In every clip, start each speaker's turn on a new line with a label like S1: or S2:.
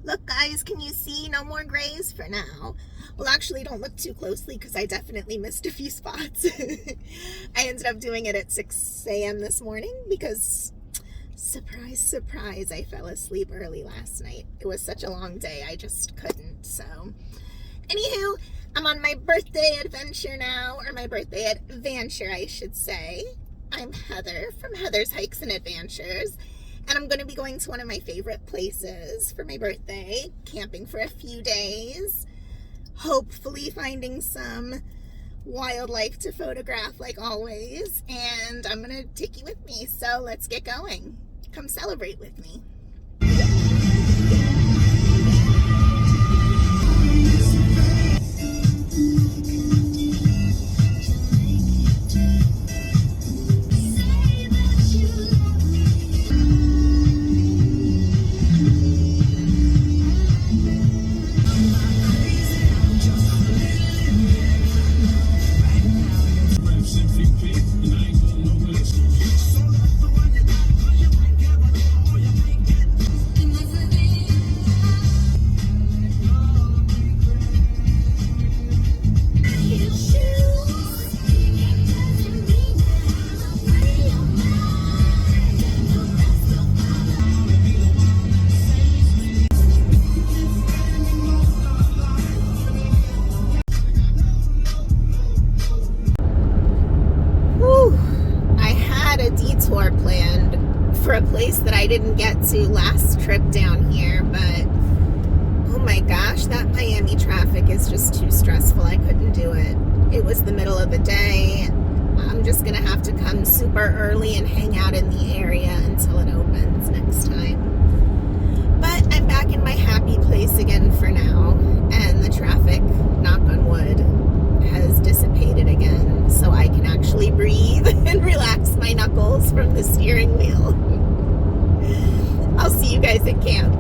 S1: Look, guys, can you see? No more grays for now. Well, actually, don't look too closely because I definitely missed a few spots. I ended up doing it at 6 a.m. this morning because, surprise, surprise, I fell asleep early last night. It was such a long day, I just couldn't. So, anywho, I'm on my birthday adventure now, or my birthday adVANture, I should say. I'm Heather from Heather's Hikes and Adventures. And I'm going to be going to one of my favorite places for my birthday, camping for a few days, hopefully finding some wildlife to photograph like always, and I'm going to take you with me, so let's get going. Come celebrate with me. Planned for a place that I didn't get to last trip down here, but oh my gosh, that Miami traffic is just too stressful. I couldn't do it. It was the middle of the day. I'm just gonna have to come super early and hang out in the area until it opens next time. But I'm back in my happy place again for now, and the traffic, knock on wood, has dissipated again, so I can actually breathe and relax my knuckles from the steering wheel. I'll see you guys at camp.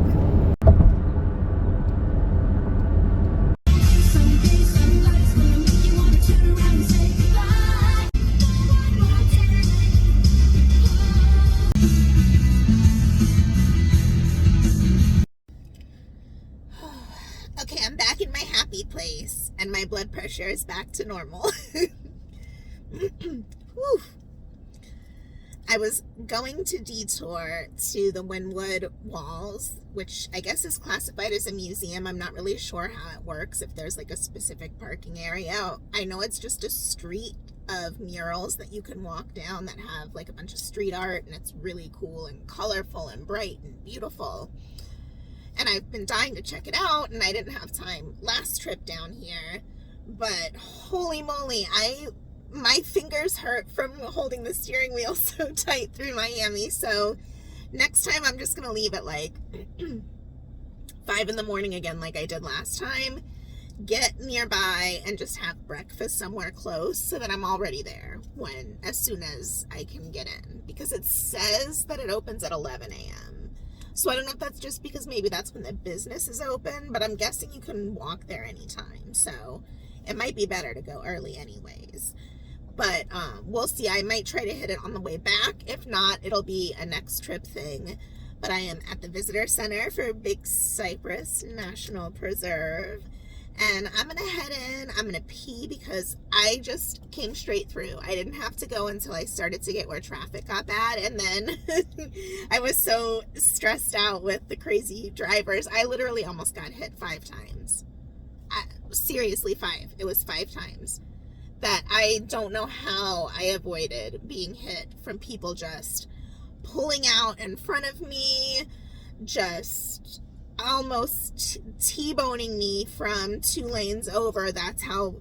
S1: Okay, I'm back in my happy place, and my blood pressure is back to normal. Whew. I was going to detour to the Wynwood Walls, which I guess is classified as a museum. I'm not really sure how it works, if there's like a specific parking area. I know it's just a street of murals that you can walk down that have like a bunch of street art, and it's really cool and colorful and bright and beautiful. And I've been dying to check it out, and I didn't have time last trip down here. But holy moly, my fingers hurt from holding the steering wheel so tight through Miami. So next time I'm just gonna leave at like 5 in the morning again, like I did last time. Get nearby and just have breakfast somewhere close so that I'm already there as soon as I can get in, because it says that it opens at 11 a.m. So I don't know if that's just because maybe that's when the business is open, but I'm guessing you can walk there anytime. So it might be better to go early anyways. But we'll see. I might try to hit it on the way back. If not, it'll be a next trip thing. But I am at the visitor center for Big Cypress National Preserve. And I'm going to head in. I'm going to pee because I just came straight through. I didn't have to go until I started to get where traffic got bad. And then I was so stressed out with the crazy drivers. I literally almost got hit 5 times. Seriously, 5. It was 5 times. That I don't know how I avoided being hit from people just pulling out in front of me, just almost T-boning me from 2 lanes over. That's how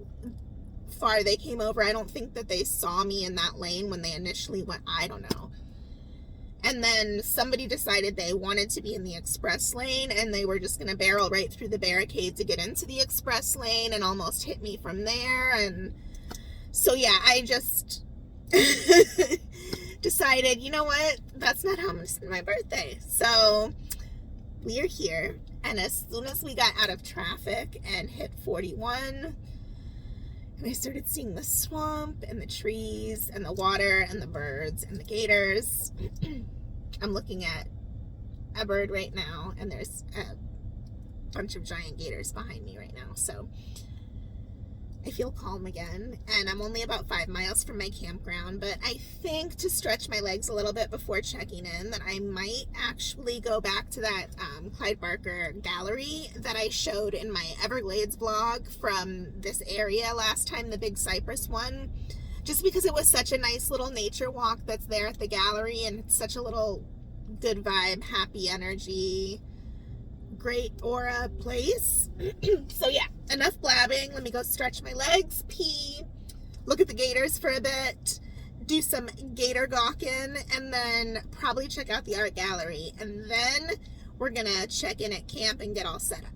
S1: far they came over. I don't think that they saw me in that lane when they initially went. I don't know. And then somebody decided they wanted to be in the express lane, and they were just going to barrel right through the barricade to get into the express lane and almost hit me from there. And so yeah, I just decided, you know what, that's not how I'm going to spend my birthday. So we are here, and as soon as we got out of traffic and hit 41, and I started seeing the swamp and the trees and the water and the birds and the gators. I'm looking at a bird right now, and there's a bunch of giant gators behind me right now. So I feel calm again, and I'm only about 5 miles from my campground, but I think to stretch my legs a little bit before checking in that I might actually go back to that Clyde Barker gallery that I showed in my Everglades vlog from this area last time, the Big Cypress one, just because it was such a nice little nature walk that's there at the gallery, and it's such a little good vibe, happy energy, great aura place. So yeah, enough blabbing. Let me go stretch my legs, pee, look at the gators for a bit, do some gator gawking, and then probably check out the art gallery, and then we're gonna check in at camp and get all set up.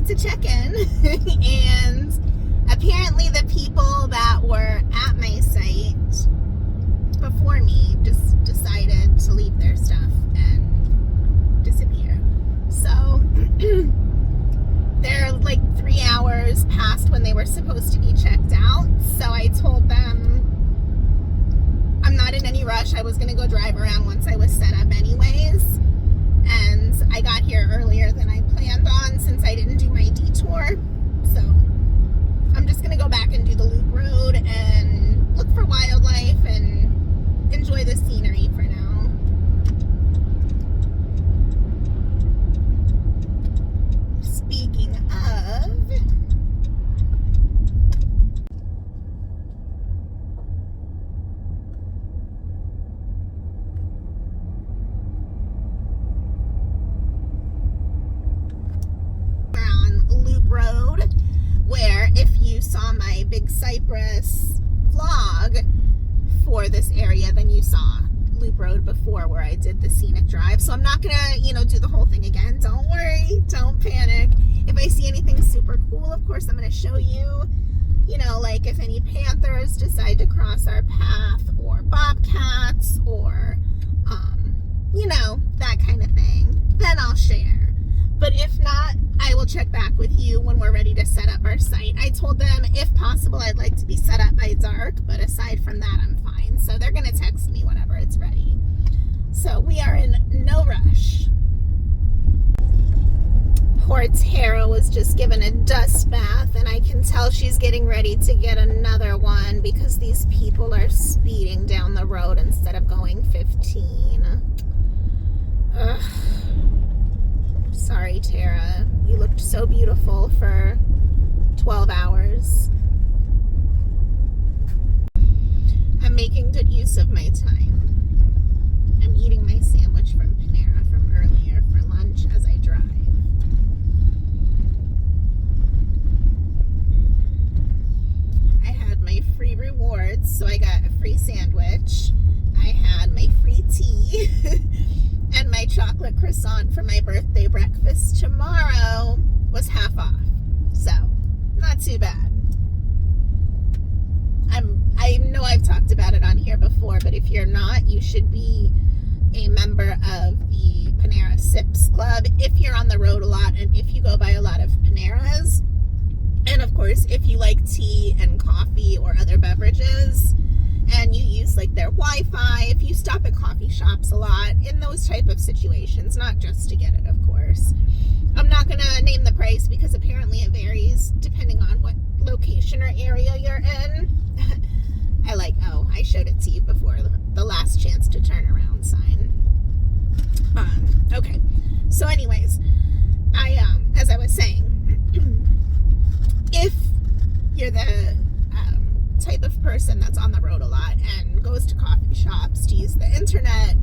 S1: To check in and apparently the people that were at my site before me just decided to leave their stuff and disappear. So they're like 3 hours past when they were supposed to be checked out. So I told them I'm not in any rush. I was going to go drive around once I was set up anyways. And I got here earlier than I planned on since I didn't do my detour. So I'm just going to go back and do the loop road and look for wildlife and enjoy the scenery for now. Speaking of, road, where if you saw my Big Cypress vlog for this area, then you saw Loop Road before where I did the scenic drive. So I'm not gonna, do the whole thing again. Don't worry, don't panic. If I see anything super cool, of course I'm gonna show you, like if any panthers decide to cross our path, or bobcats, or that kind of thing, then I'll share. But if not, I will check back with you when we're ready to set up our site. I told them, if possible, I'd like to be set up by dark, but aside from that, I'm fine. So they're going to text me whenever it's ready. So we are in no rush. Poor Terra was just given a dust bath, and I can tell she's getting ready to get another one because these people are speeding down the road instead of going 15. Ugh. Terra. You looked so beautiful for 12 hours. I'm making good use of my time. I'm eating my sandwich from Panera from earlier for lunch as I drive. I had my free rewards, so I got a free sandwich. I had my free tea and my chocolate croissant for my birthday breakfast tomorrow was half off. So, not too bad. I know I've talked about it on here before, but if you're not, you should be a member of the Panera Sips Club if you're on the road a lot and if you go by a lot of Paneras. And of course, if you like tea and coffee or other beverages and you use like their Wi-Fi, if you stop at coffee shops a lot, in those type of situations, not just to get it, of course. I'm not going to name the price because apparently it varies depending on what location or area you're in. I showed it to you before, the last chance to turn around sign. Okay. So anyways, as I was saying, if you're the type of person that's on the road a lot and goes to coffee shops to use the internet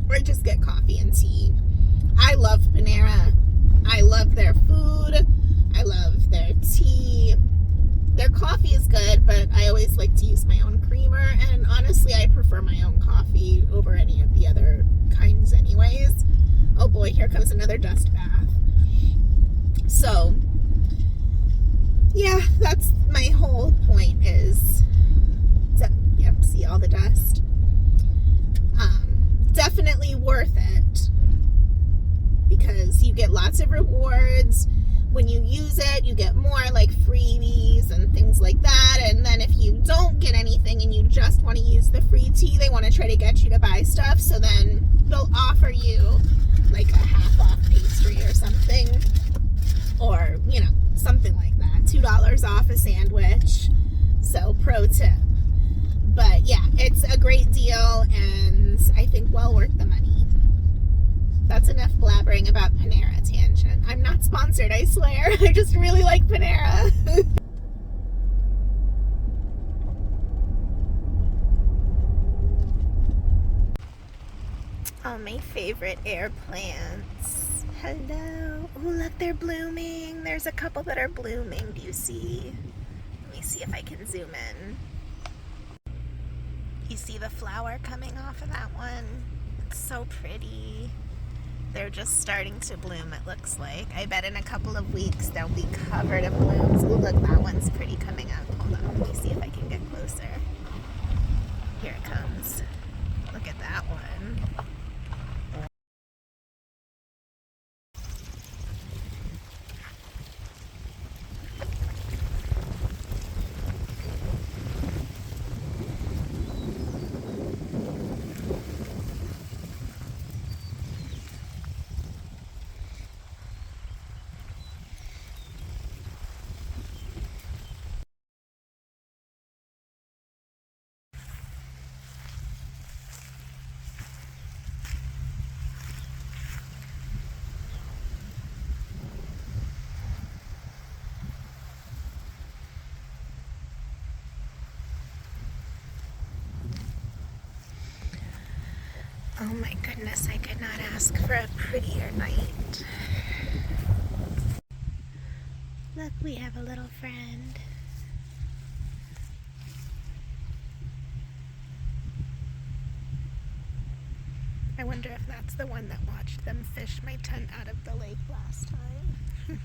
S1: or just get coffee and tea, I love Panera. I love their food. I love their tea. Their coffee is good, but I always like to use my own creamer, and honestly, I prefer my own coffee over any of the other kinds anyways. Oh boy, here comes another dust bath. So, yeah, that's my whole point is, yep, see all the dust? Definitely worth it because you get lots of rewards. When you use it, you get more like freebies and things like that. And then if you don't get anything and you just want to use the free tea, they want to try to get you to buy stuff. So then they'll offer you like a half off pastry or something, or, something like that. $2 off a sandwich. So pro tip. But yeah, it's a great deal and I think well worth the money. That's enough blabbering about Panera tangent. I'm not sponsored, I swear. I just really like Panera. Oh, my favorite air plants. Hello. Oh, look, they're blooming. There's a couple that are blooming. Do you see? Let me see if I can zoom in. You see the flower coming off of that one? It's so pretty. They're just starting to bloom, it looks like. I bet in a couple of weeks they'll be covered in blooms. Ooh, look, that one's pretty coming up. Hold on, let me see if I can get closer. Here it comes. Look at that one. Oh my goodness, I could not ask for a prettier night. Look, we have a little friend. I wonder if that's the one that watched them fish my tent out of the lake last time.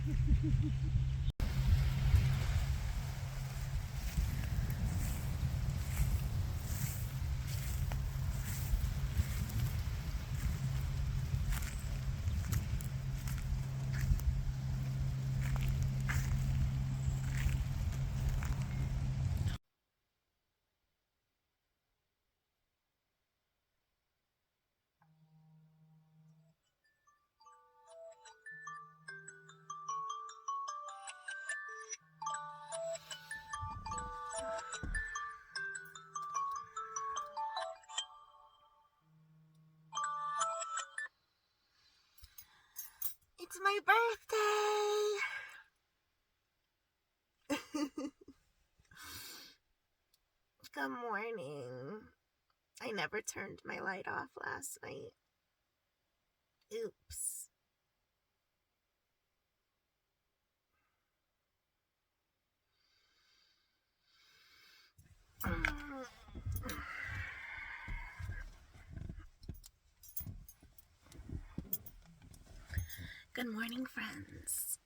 S1: my birthday! Good morning. I never turned my light off last night. Oops. Good morning, friends.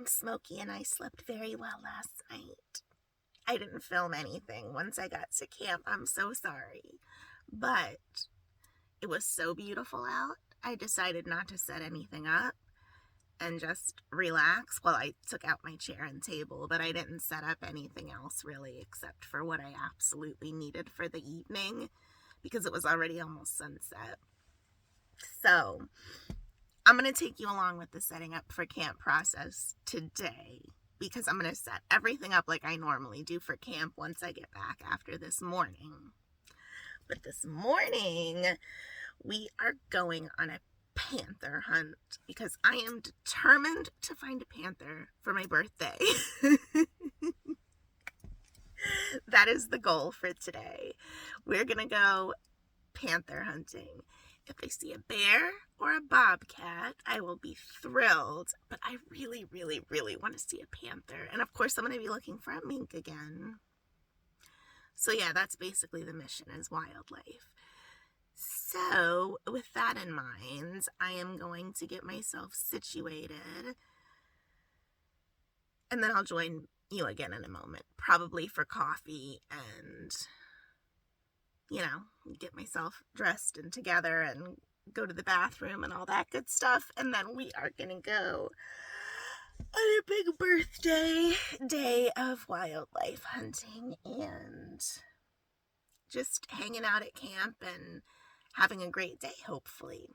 S1: Smokey and I slept very well last night. I didn't film anything once I got to camp. I'm so sorry. But it was so beautiful out, I decided not to set anything up and just relax. Well, I took out my chair and table, but I didn't set up anything else really except for what I absolutely needed for the evening because it was already almost sunset. So I'm going to take you along with the setting up for camp process today because I'm going to set everything up like I normally do for camp once I get back after this morning. But this morning, we are going on a panther hunt because I am determined to find a panther for my birthday. That is the goal for today. We're going to go panther hunting. If I see a bear or a bobcat, I will be thrilled, but I really, really, really want to see a panther. And of course, I'm going to be looking for a mink again. So yeah, that's basically the mission, is wildlife. So with that in mind, I am going to get myself situated, and then I'll join you again in a moment, probably for coffee and, get myself dressed and together and go to the bathroom and all that good stuff. And then we are going to go on a big birthday day of wildlife hunting and just hanging out at camp and having a great day, hopefully.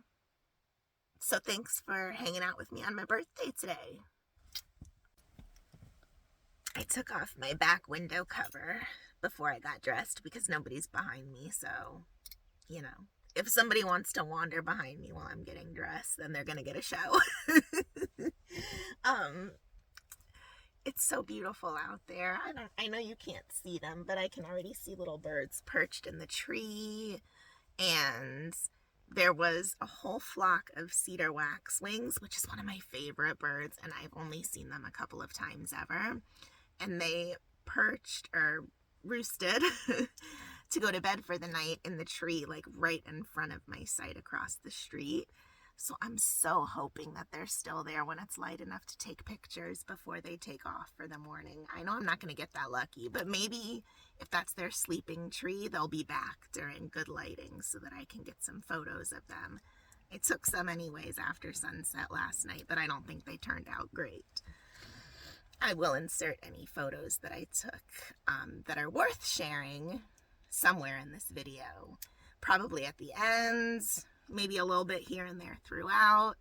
S1: So thanks for hanging out with me on my birthday today. I took off my back window cover before I got dressed because nobody's behind me, so, if somebody wants to wander behind me while I'm getting dressed, then they're gonna get a show. It's so beautiful out there. I know you can't see them, but I can already see little birds perched in the tree, and there was a whole flock of cedar waxwings, which is one of my favorite birds, and I've only seen them a couple of times ever. And they perched or roosted to go to bed for the night in the tree, like right in front of my site across the street. So I'm so hoping that they're still there when it's light enough to take pictures before they take off for the morning. I know I'm not going to get that lucky, but maybe if that's their sleeping tree, they'll be back during good lighting so that I can get some photos of them. I took some anyways after sunset last night, but I don't think they turned out great. I will insert any photos that I took that are worth sharing somewhere in this video. Probably at the end, maybe a little bit here and there throughout.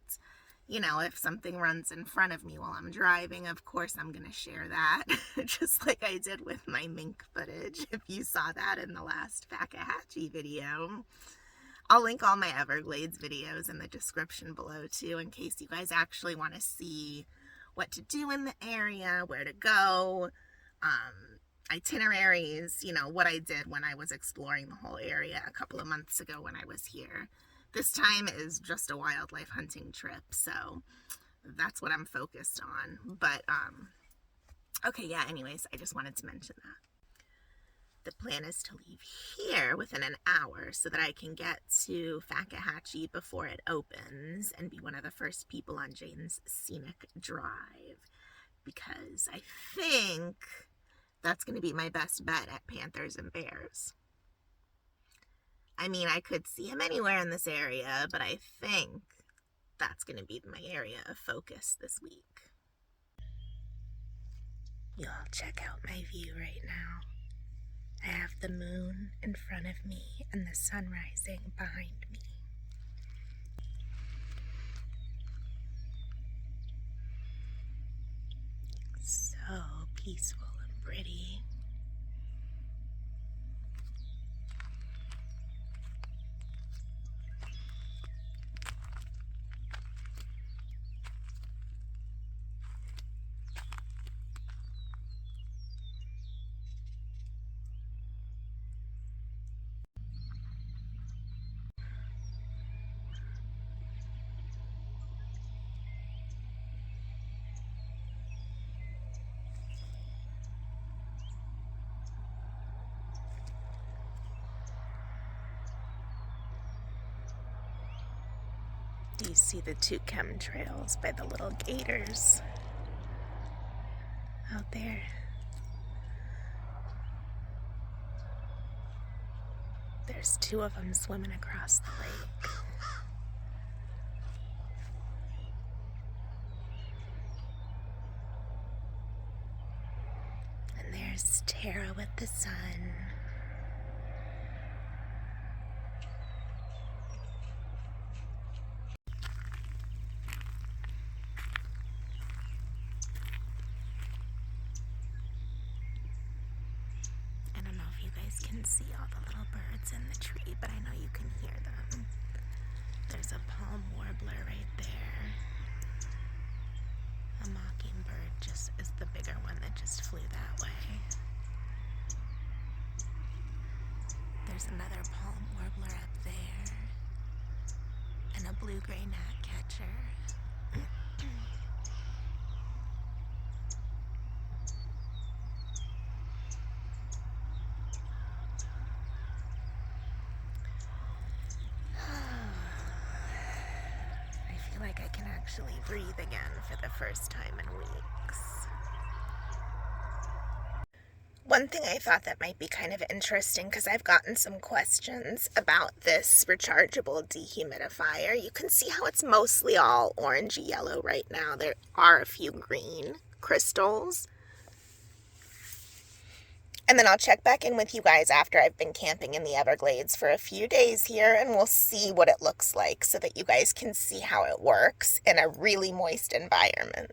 S1: If something runs in front of me while I'm driving, of course I'm going to share that, just like I did with my mink footage, if you saw that in the last Fakahatchee video. I'll link all my Everglades videos in the description below too, in case you guys actually want to see what to do in the area, where to go, itineraries, what I did when I was exploring the whole area a couple of months ago when I was here. This time is just a wildlife hunting trip, so that's what I'm focused on. But, okay, yeah, anyways, I just wanted to mention that. The plan is to leave here within an hour so that I can get to Fakahatchee before it opens and be one of the first people on Jane's scenic drive, because I think that's going to be my best bet at panthers and bears. I mean, I could see them anywhere in this area, but I think that's going to be my area of focus this week. You all check out my view right now. I have the moon in front of me and the sun rising behind me. So peaceful and pretty. Do you see the two chemtrails by the little gators out there? There's two of them swimming across the lake. And there's Terra with the sun. I don't know if you guys can see all the little birds in the tree, but I know you can hear them. There's a palm warbler right there. A mockingbird just is the bigger one that just flew that way. There's another palm warbler up there. And a blue-gray gnatcatcher. Like I can actually breathe again for the first time in weeks. One thing I thought that might be kind of interesting, because I've gotten some questions about this rechargeable dehumidifier. You can see how it's mostly all orangey yellow right now. There are a few green crystals. And then I'll check back in with you guys after I've been camping in the Everglades for a few days here, and we'll see what it looks like so that you guys can see how it works in a really moist environment.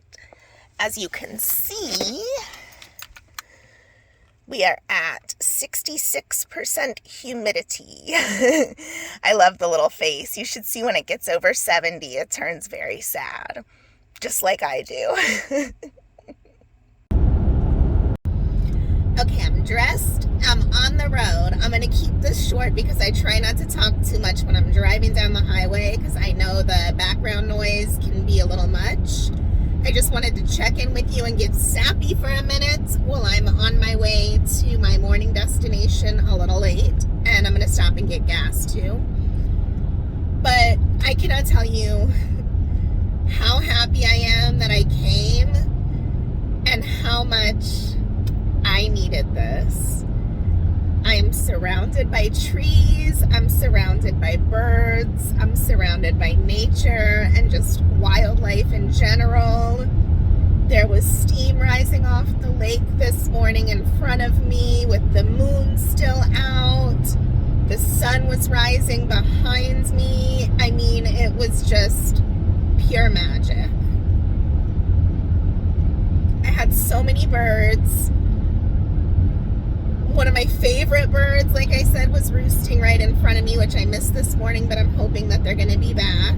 S1: As you can see, we are at 66% humidity. I love the little face. You should see when it gets over 70, it turns very sad, just like I do. Okay, I'm dressed, I'm on the road. I'm going to keep this short because I try not to talk too much when I'm driving down the highway because I know the background noise can be a little much. I just wanted to check in with you and get sappy for a minute while I'm on my way to my morning destination a little late. And I'm going to stop and get gas too. But I cannot tell you how happy I am that I came and how much I needed this. I'm surrounded by trees, I'm surrounded by birds, I'm surrounded by nature and just wildlife in general. There was steam rising off the lake this morning in front of me with the moon still out. The sun was rising behind me. I mean, it was just pure magic. I had so many birds. One of my favorite birds, like I said, was roosting right in front of me, which I missed this morning, but I'm hoping that they're going to be back.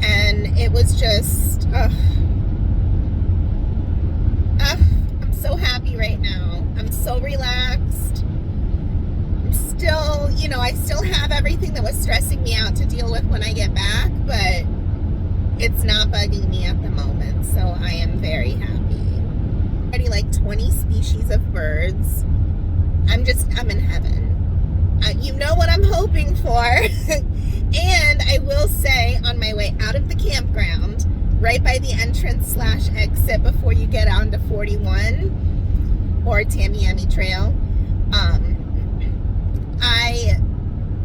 S1: And it was just, I'm so happy right now. I'm so relaxed. I'm still, I still have everything that was stressing me out to deal with when I get back, but it's not bugging me at the moment, so I am very happy. Already like 20 species of birds. I'm in heaven. You know what I'm hoping for. And I will say, on my way out of the campground, right by the entrance/exit before you get onto 41 or Tamiami Trail, I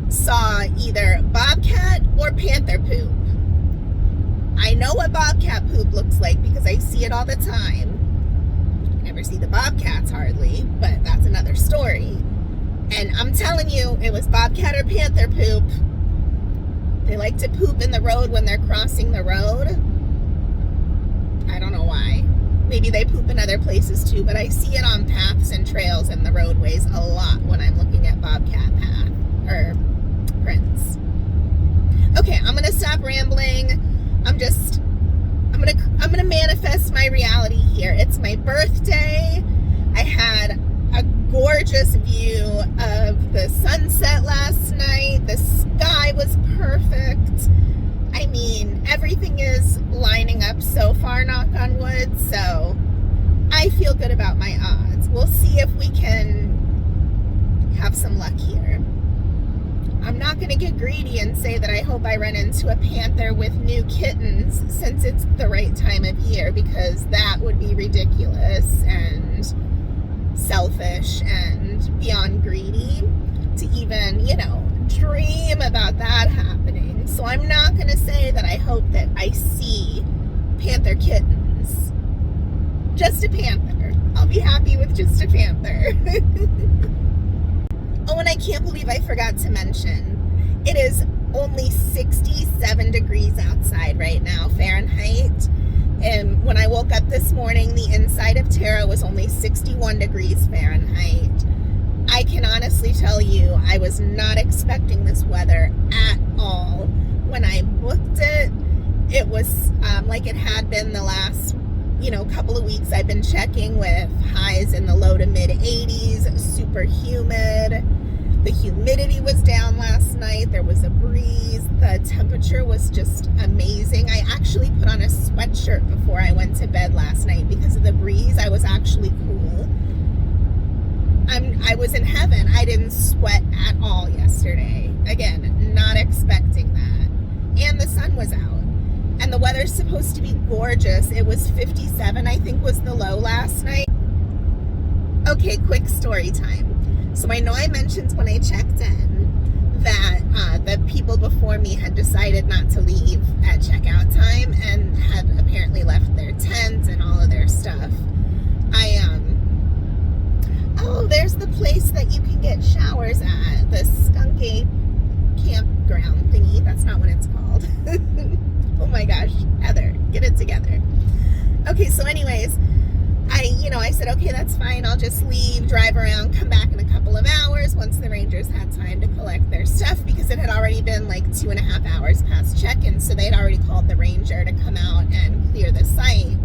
S1: saw either bobcat or panther poop. I know what bobcat poop looks like because I see it all the time. Never see the bobcats hardly, but that's another story. And I'm telling you, it was bobcat or panther poop. They like to poop in the road when they're crossing the road. I don't know why. Maybe they poop in other places too, but I see it on paths and trails and the roadways a lot when I'm looking at bobcat path or prints. Okay, I'm gonna stop rambling. I'm gonna manifest my reality here. It's my birthday. I had a gorgeous view of the sunset last night. The sky was perfect. I mean, everything is lining up so far, knock on wood, so I feel good about my odds. We'll see if we can have some luck here. I'm not going to get greedy and say that I hope I run into a panther with new kittens since it's the right time of year, because that would be ridiculous and selfish and beyond greedy to even, dream about that happening. So I'm not going to say that I hope that I see panther kittens. Just a panther. I'll be happy with just a panther. Oh, and I can't believe I forgot to mention, it is only 67 degrees outside right now, Fahrenheit. And when I woke up this morning, the inside of Terra was only 61 degrees Fahrenheit. I can honestly tell you, I was not expecting this weather at all. When I booked it, it was like it had been the last, couple of weeks. I've been checking with highs in the low to mid 80s, super humid. The humidity was down last night. There was a breeze. The temperature was just amazing. I actually put on a sweatshirt before I went to bed last night because of the breeze. I was actually cool. I was in heaven. I didn't sweat at all yesterday. Again, not expecting that. And the sun was out. And the weather's supposed to be gorgeous. It was 57, I think, was the low last night. Okay, quick story time. So I know I mentioned when I checked in that the people before me had decided not to leave at checkout time and had apparently left their tent and all of their stuff. Oh, there's the place that you can get showers at, the Skunky campground thingy. That's not what it's called. Oh my gosh, Heather, get it together. Okay, so anyways, I said, okay, that's fine. I'll just leave, drive around, come back in a couple of hours once the rangers had time to collect their stuff, because it had already been like 2.5 hours past check-in, so they'd already called the ranger to come out and clear the site.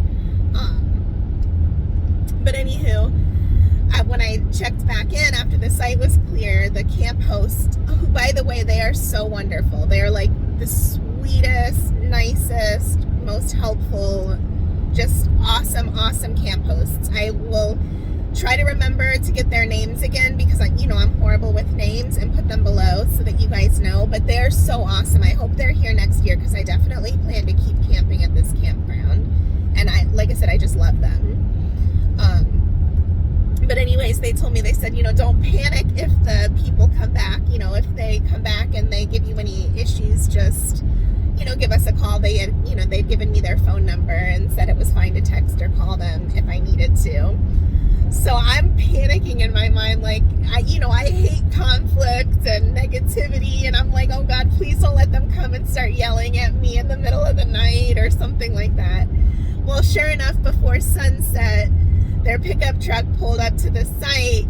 S1: But anywho, when I checked back in after the site was clear, the camp host, who, by the way, they are so wonderful. They are like the sweetest, nicest, most helpful, just awesome camp hosts. I will try to remember to get their names again, because I'm horrible with names, and put them below so that you guys know. But they're so awesome. I hope they're here next year, because I definitely plan to keep camping at this campground. And like I said, I just love them. But anyways, they told me, they said, don't panic if the people come back. If they come back and they give you any issues, just, give us a call. They had, they'd given me their phone number and said it was fine to text or call them if I needed to. So I'm panicking in my mind, like, I hate conflict and negativity, and I'm like, oh God, please don't let them come and start yelling at me in the middle of the night or something like that. Well, sure enough, before sunset, their pickup truck pulled up to the site.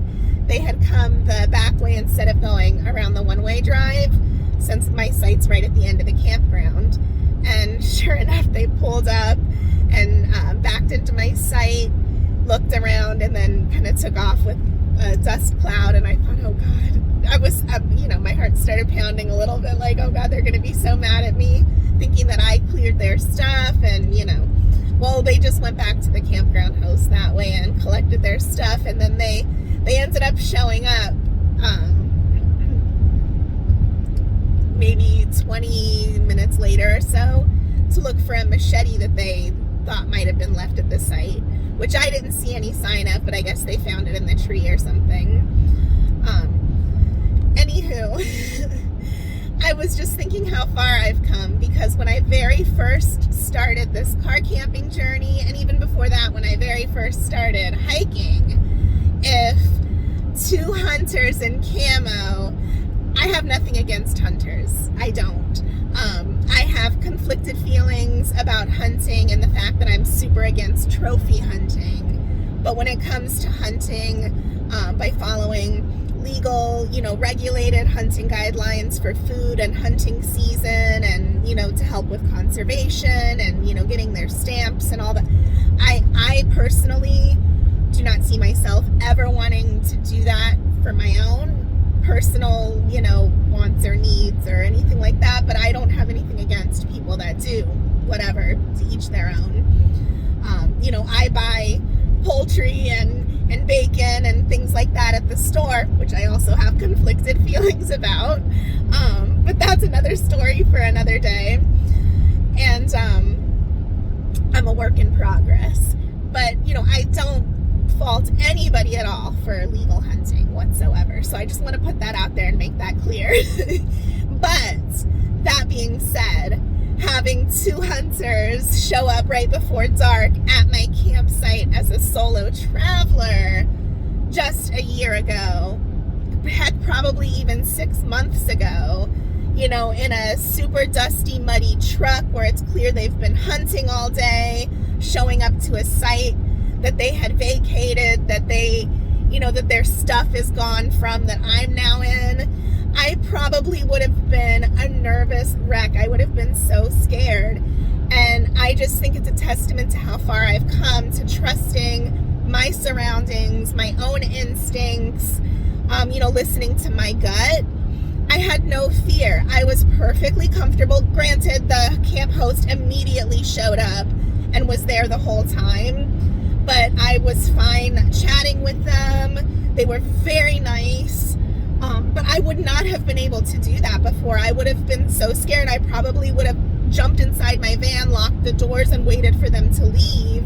S1: They had come the back way instead of going around the one-way drive, since my site's right at the end of the campground. And sure enough, they pulled up and backed into my site, looked around, and then kind of took off with a dust cloud. And I thought, oh God, I was, my heart started pounding a little bit, like, oh God, they're going to be so mad at me, thinking that I cleared their stuff. And, well, they just went back to the campground host that way and collected their stuff. And then they ended up showing up maybe 20 minutes later or so to look for a machete that they thought might have been left at the site, which I didn't see any sign of, but I guess they found it in the tree or something. Anywho, I was just thinking how far I've come, because when I very first started this car camping journey, and even before that, when I very first started hiking, if two hunters in camo, I have nothing against hunters. I don't. I have conflicted feelings about hunting and the fact that I'm super against trophy hunting. But when it comes to hunting, by following legal, regulated hunting guidelines for food and hunting season, and, to help with conservation and, getting their stamps and all that, I personally do not see myself ever wanting to do that for my own personal, wants or needs or anything like that. But I don't have anything against people that do, whatever, to each their own. I buy poultry and and bacon and things like that at the store, which I also have conflicted feelings about. But that's another story for another day. And I'm a work in progress. But, you know, I don't fault anybody at all for illegal hunting whatsoever. So I just want to put that out there and make that clear. But that being said, having 2 hunters show up right before dark at my campsite as a solo traveler just a year ago, heck, probably even 6 months ago, you know, in a super dusty, muddy truck where it's clear they've been hunting all day, showing up to a site that they had vacated, that they, you know, that their stuff is gone from, that I'm now in. I probably would have been a nervous wreck. I would have been so scared. And I just think it's a testament to how far I've come, to trusting my surroundings, my own instincts, you know, listening to my gut. I had no fear. I was perfectly comfortable. Granted, the camp host immediately showed up and was there the whole time, but I was fine chatting with them. They were very nice. But I would not have been able to do that before. I would have been so scared. I probably would have jumped inside my van, locked the doors, and waited for them to leave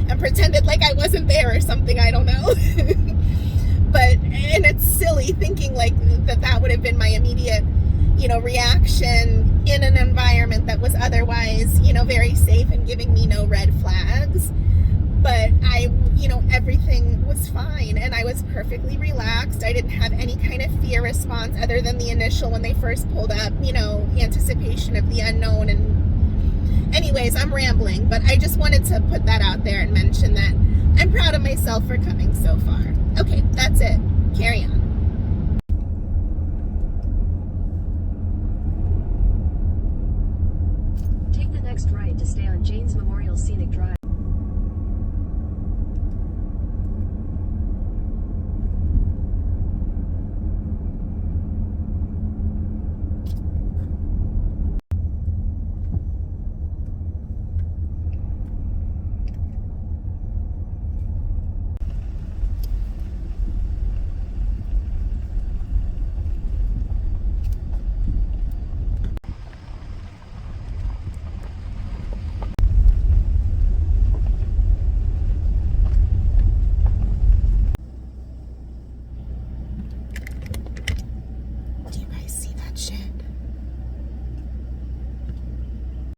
S1: and pretended like I wasn't there or something. I don't know. And it's silly thinking like that would have been my immediate, you know, reaction in an environment that was otherwise, you know, very safe and giving me no red flags. But you know, everything was fine and I was perfectly relaxed. I didn't have any kind of fear response other than the initial, when they first pulled up, you know, anticipation of the unknown. And anyways, I'm rambling, but I just wanted to put that out there and mention that I'm proud of myself for coming so far. Okay, that's it. Carry on.
S2: Take the next right to stay on Jane's Memorial Scenic Drive.